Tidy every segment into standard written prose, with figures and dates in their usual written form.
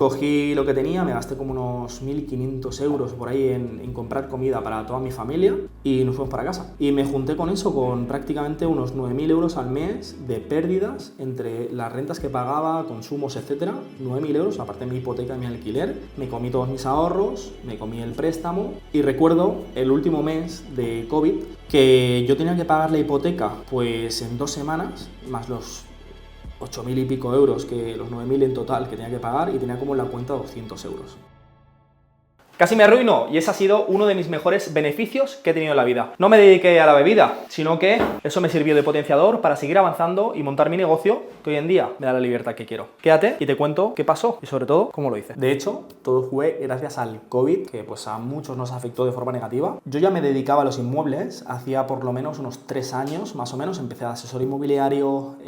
Cogí lo que tenía, me gasté como unos 1.500 euros por ahí en comprar comida para toda mi familia y nos fuimos para casa. Y me junté con eso, con prácticamente unos 9.000 euros al mes de pérdidas entre las rentas que pagaba, consumos, etcétera. 9.000 euros, aparte de mi hipoteca y mi alquiler. Me comí todos mis ahorros, me comí el préstamo y recuerdo el último mes de COVID que yo tenía que pagar la hipoteca pues en 2 semanas, más los 8.000 y pico euros, que los 9.000 en total que tenía que pagar, y tenía como en la cuenta 200 euros. Casi me arruino, y ese ha sido uno de mis mejores beneficios que he tenido en la vida. No me dediqué a la bebida, sino que eso me sirvió de potenciador para seguir avanzando y montar mi negocio, que hoy en día me da la libertad que quiero. Quédate y te cuento qué pasó y sobre todo cómo lo hice. De hecho, todo fue gracias al COVID, que pues a muchos nos afectó de forma negativa. Yo ya me dedicaba a los inmuebles, hacía por lo menos unos 3 años, más o menos. Empecé de asesor inmobiliario,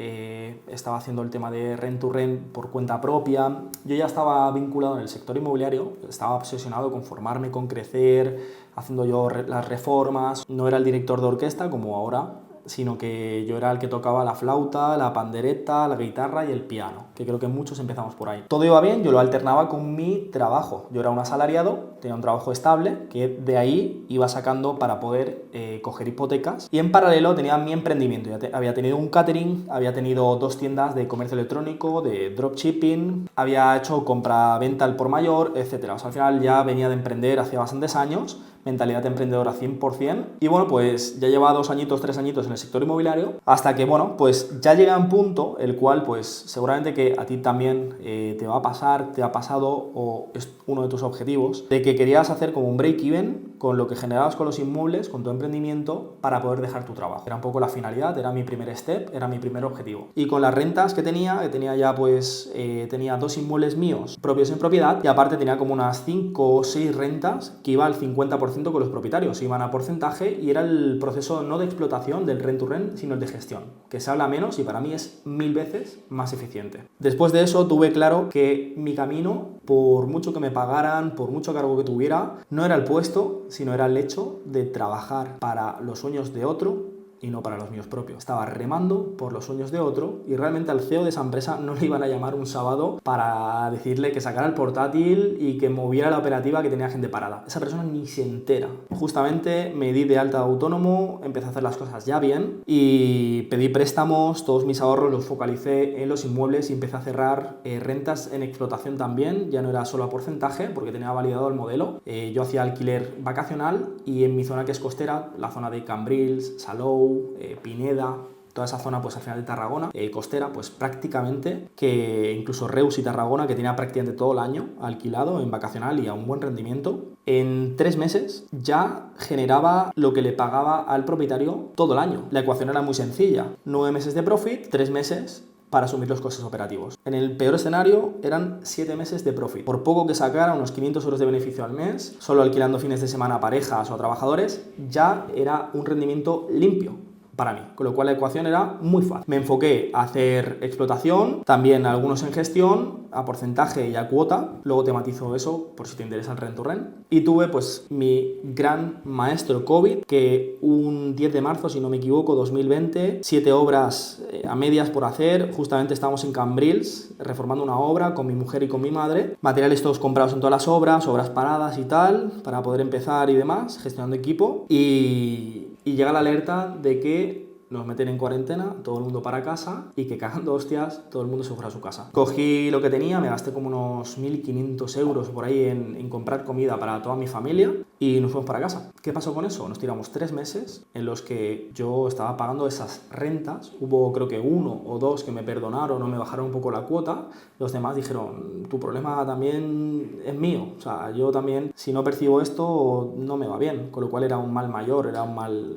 estaba haciendo el tema de rent to rent por cuenta propia. Yo ya estaba vinculado en el sector inmobiliario, estaba obsesionado con formarme, con crecer, haciendo yo las reformas. No era el director de orquesta como ahora, sino que yo era el que tocaba la flauta, la pandereta, la guitarra y el piano, que creo que muchos empezamos por ahí. Todo iba bien, yo lo alternaba con mi trabajo. Yo era un asalariado, tenía un trabajo estable, que de ahí iba sacando para poder coger hipotecas, y en paralelo tenía mi emprendimiento. Había tenido un catering, había tenido 2 tiendas de comercio electrónico, de dropshipping, había hecho compra-venta al por mayor, etc. O sea, al final ya venía de emprender hace bastantes años, mentalidad emprendedora 100%, y bueno, pues ya llevaba 2 añitos, 3 añitos en el sector inmobiliario, hasta que bueno, pues ya llega un punto el cual pues seguramente que a ti también te va a pasar, te ha pasado, o es uno de tus objetivos, de que querías hacer como un break-even con lo que generabas con los inmuebles, con tu emprendimiento, para poder dejar tu trabajo. Era un poco la finalidad, era mi primer step, era mi primer objetivo. Y con las rentas que tenía ya pues, tenía 2 inmuebles míos propios en propiedad, y aparte tenía como unas 5 o 6 rentas que iba al 50% con los propietarios, iban a porcentaje, y era el proceso no de explotación del rent to rent, sino el de gestión, que se habla menos y para mí es 1000 veces más eficiente. Después de eso tuve claro que mi camino, por mucho que me pagaran, por mucho cargo que tuviera, no era el puesto, sino era el hecho de trabajar para los sueños de otro y no para los míos propios. Estaba remando por los sueños de otro, y realmente al CEO de esa empresa no le iban a llamar un sábado para decirle que sacara el portátil y que moviera la operativa, que tenía gente parada. Esa persona ni se entera. Justamente me di de alta de autónomo, empecé a hacer las cosas ya bien y pedí préstamos, todos mis ahorros los focalicé en los inmuebles y empecé a cerrar rentas en explotación también. Ya no era solo a porcentaje, porque tenía validado el modelo. Yo hacía alquiler vacacional, y en mi zona, que es costera, la zona de Cambrils, Salou, Pineda, toda esa zona pues al final de Tarragona, costera, pues prácticamente, que incluso Reus y Tarragona, que tenía prácticamente todo el año alquilado en vacacional y a un buen rendimiento, en 3 meses ya generaba lo que le pagaba al propietario todo el año. La ecuación era muy sencilla: 9 meses de profit, 3 meses para asumir los costes operativos. En el peor escenario eran 7 meses de profit. Por poco que sacara unos 500 euros de beneficio al mes, solo alquilando fines de semana a parejas o a trabajadores, ya era un rendimiento limpio para mí, con lo cual la ecuación era muy fácil. Me enfoqué a hacer explotación, también algunos en gestión, a porcentaje y a cuota. Luego te matizo eso por si te interesa el rent to rent. Y tuve pues mi gran maestro COVID, que un 10 de marzo, si no me equivoco, 2020, 7 obras a medias por hacer. Justamente estábamos en Cambrils reformando una obra con mi mujer y con mi madre. Materiales todos comprados en todas las obras paradas y tal, para poder empezar y demás, gestionando equipo. Y llega la alerta de que nos meten en cuarentena, todo el mundo para casa, y que cagando hostias todo el mundo se fuera a su casa. Cogí lo que tenía, me gasté como unos 1.500 euros por ahí en comprar comida para toda mi familia, y nos fuimos para casa. ¿Qué pasó con eso? Nos tiramos 3 meses en los que yo estaba pagando esas rentas. Hubo creo que 1 o 2 que me perdonaron o me bajaron un poco la cuota. Los demás dijeron: tu problema también es mío, o sea, yo también, si no percibo esto, no me va bien. Con lo cual era un mal mayor, era un mal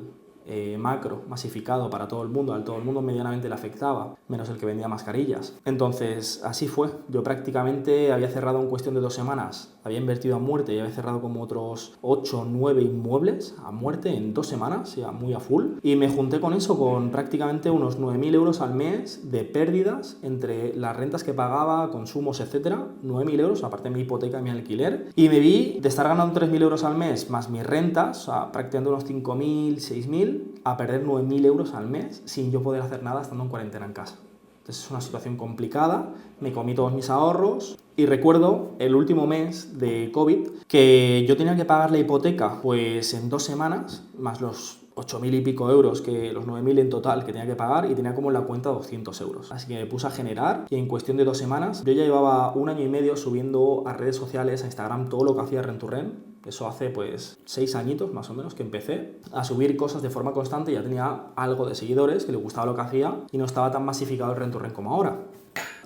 macro, masificado para todo el mundo. A todo el mundo medianamente le afectaba, menos el que vendía mascarillas. Entonces así fue. Yo prácticamente había cerrado en cuestión de 2 semanas, había invertido a muerte y había cerrado como otros 8 o 9 inmuebles a muerte en 2 semanas, ya muy a full, y me junté con eso, con prácticamente unos 9.000 euros al mes de pérdidas entre las rentas que pagaba, consumos, etcétera. 9.000 euros, aparte de mi hipoteca y mi alquiler, y me vi de estar ganando 3.000 euros al mes más mis rentas, o sea, prácticamente unos 5.000, 6.000, a perder 9.000 euros al mes sin yo poder hacer nada estando en cuarentena en casa. Es una situación complicada, me comí todos mis ahorros y recuerdo el último mes de COVID que yo tenía que pagar la hipoteca pues en 2 semanas, más los 8.000 y pico euros, que los 9.000 en total que tenía que pagar, y tenía como en la cuenta 200 euros. Así que me puse a generar y en cuestión de 2 semanas yo ya llevaba 1 año y medio subiendo a redes sociales, a Instagram, todo lo que hacía Rent to Rent. Eso hace pues 6 añitos más o menos que empecé a subir cosas de forma constante. Ya tenía algo de seguidores que les gustaba lo que hacía y no estaba tan masificado el Rent to Rent como ahora.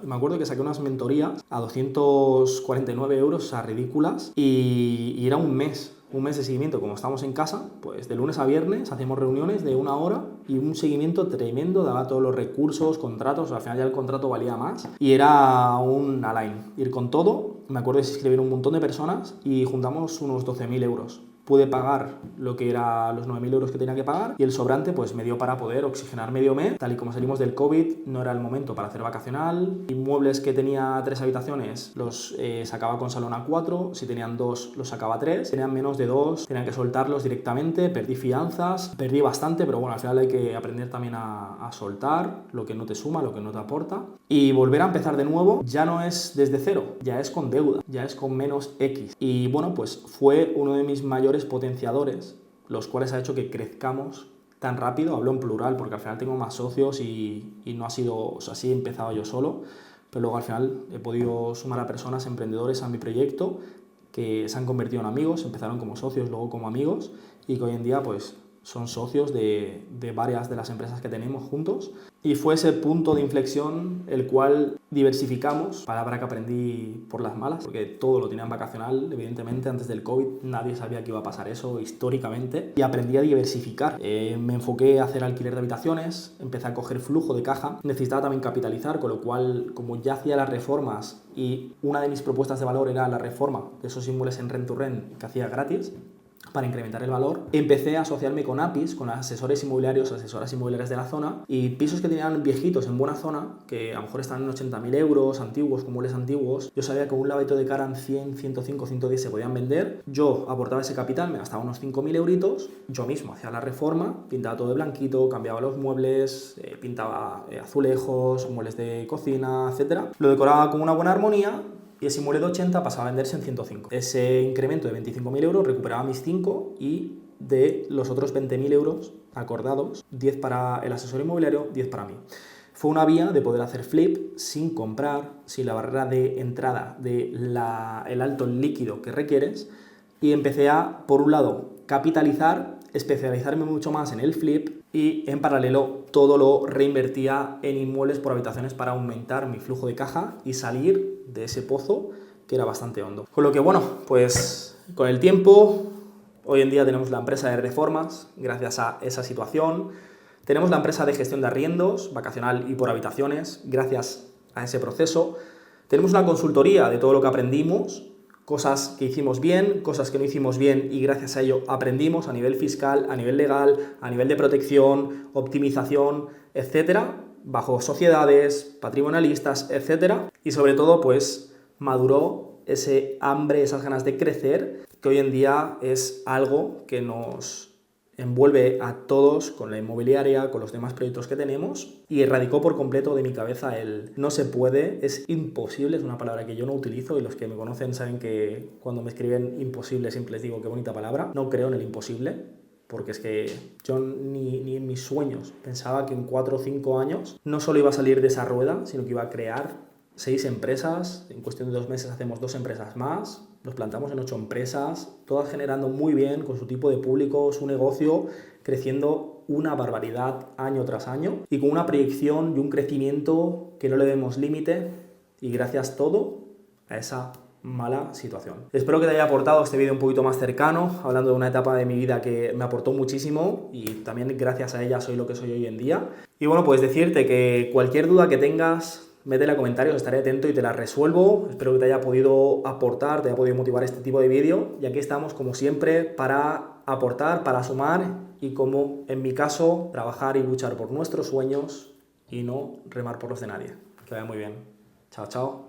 Me acuerdo que saqué unas mentorías a 249 euros, o sea, ridículas, y era un mes de seguimiento. Como estamos en casa, pues de lunes a viernes hacíamos reuniones de 1 hora y un seguimiento tremendo, daba todos los recursos, contratos, al final ya el contrato valía más y era un align, ir con todo. Me acuerdo que se inscribieron un montón de personas y juntamos unos 12.000 euros. Pude pagar lo que era los 9.000 euros que tenía que pagar y el sobrante pues me dio para poder oxigenar medio mes. Tal y como salimos del COVID, no era el momento para hacer vacacional. Inmuebles que tenía 3 habitaciones los sacaba con salón a 4, si tenían 2 los sacaba a 3, tenían menos de 2 tenían que soltarlos directamente, perdí fianzas, perdí bastante, pero bueno, al final hay que aprender también a soltar lo que no te suma, lo que no te aporta, y volver a empezar de nuevo. Ya no es desde cero, ya es con deuda, ya es con menos X, y bueno, pues fue uno de mis mayores potenciadores, los cuales ha hecho que crezcamos tan rápido. Hablo en plural porque al final tengo más socios y no ha sido, o sea, sí he empezado yo solo, pero luego al final he podido sumar a personas, emprendedores a mi proyecto que se han convertido en amigos, empezaron como socios, luego como amigos, y que hoy en día pues son socios de varias de las empresas que tenemos juntos. Y fue ese punto de inflexión el cual diversificamos, palabra que aprendí por las malas, porque todo lo tenían vacacional, evidentemente antes del COVID nadie sabía que iba a pasar eso históricamente, y aprendí a diversificar. Me enfoqué a hacer alquiler de habitaciones, empecé a coger flujo de caja, necesitaba también capitalizar, con lo cual, como ya hacía las reformas y una de mis propuestas de valor era la reforma de esos inmuebles en Rent to Rent que hacía gratis, para incrementar el valor, empecé a asociarme con APIs, con asesores inmobiliarios, asesoras inmobiliarias de la zona, y pisos que tenían viejitos en buena zona, que a lo mejor estaban en 80.000 euros, antiguos, con muebles antiguos. Yo sabía que con un lavadito de cara en 100, 105, 110 se podían vender. Yo aportaba ese capital, me gastaba unos 5.000 euritos, yo mismo hacía la reforma, pintaba todo de blanquito, cambiaba los muebles, pintaba azulejos, muebles de cocina, etc. Lo decoraba con una buena armonía, y ese inmueble de 80 pasaba a venderse en 105. Ese incremento de 25.000 euros recuperaba mis 5, y de los otros 20.000 euros acordados, 10 para el asesor inmobiliario, 10 para mí. Fue una vía de poder hacer flip sin comprar, sin la barrera de entrada del alto líquido que requieres, y empecé a, por un lado, capitalizar, especializarme mucho más en el flip, y en paralelo todo lo reinvertía en inmuebles por habitaciones para aumentar mi flujo de caja y salir de ese pozo que era bastante hondo. Con lo que bueno, pues con el tiempo, hoy en día tenemos la empresa de reformas, gracias a esa situación. Tenemos la empresa de gestión de arriendos, vacacional y por habitaciones, gracias a ese proceso. Tenemos una consultoría de todo lo que aprendimos, cosas que hicimos bien, cosas que no hicimos bien, y gracias a ello aprendimos a nivel fiscal, a nivel legal, a nivel de protección, optimización, etcétera, bajo sociedades, patrimonialistas, etcétera, y sobre todo pues maduró ese hambre, esas ganas de crecer, que hoy en día es algo que nos envuelve a todos con la inmobiliaria, con los demás proyectos que tenemos, y erradicó por completo de mi cabeza el no se puede, es imposible. Es una palabra que yo no utilizo, y los que me conocen saben que cuando me escriben imposible siempre les digo qué bonita palabra. No creo en el imposible, porque es que yo ni en mis sueños pensaba que en 4 o 5 años no solo iba a salir de esa rueda, sino que iba a crear 6 empresas, en cuestión de 2 meses hacemos 2 empresas más, nos plantamos en 8 empresas, todas generando muy bien, con su tipo de público, su negocio, creciendo una barbaridad año tras año, y con una proyección y un crecimiento que no le demos límite, y gracias todo a esa mala situación. Espero que te haya aportado este vídeo un poquito más cercano, hablando de una etapa de mi vida que me aportó muchísimo, y también gracias a ella soy lo que soy hoy en día. Y bueno, pues decirte que cualquier duda que tengas, métela en comentarios, estaré atento y te la resuelvo. Espero que te haya podido aportar, te haya podido motivar este tipo de vídeo, y aquí estamos como siempre para aportar, para sumar, y como en mi caso, trabajar y luchar por nuestros sueños y no remar por los de nadie. Que vaya muy bien. Chao, chao.